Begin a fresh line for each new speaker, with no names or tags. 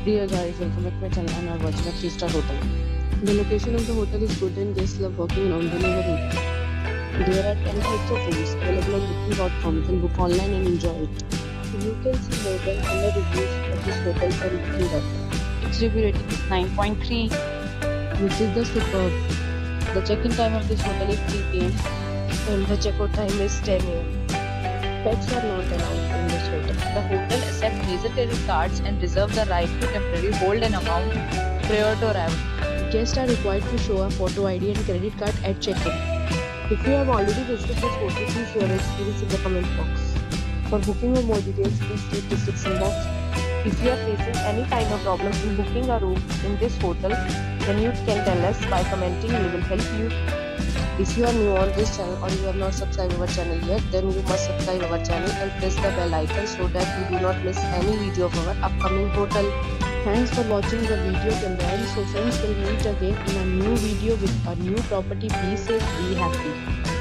Dear guys, welcome back to my channel and are watching a 3-star hotel. The location of the hotel is good and guests love walking around the neighborhood. There are 10 types of rooms available on booking.com. You can book online and enjoy it. You can see more than 100 reviews of this hotel on booking.com. Its review rating is 9.3, which is the superb. The check-in time of this hotel is 3 p.m. and the check-out time is 10 a.m. Pets are not allowed in this hotel. The hotel accepts major credit cards and reserves the right to temporarily hold an amount prior to arrival. Guests are required to show a photo ID and credit card at check-in. If you have already visited this hotel, please share your experience in the comment box. For booking or more details, please read the description box. If you are facing any kind of problem in booking a room in this hotel, then you can tell us by commenting. We will help you. If you are new on this channel or you have not subscribed our channel yet, then you must subscribe our channel and press the bell icon so that you do not miss any video of our upcoming hotel. Thanks for watching the video till the end. So friends, will meet again in a new video with a new property. Be safe, be happy.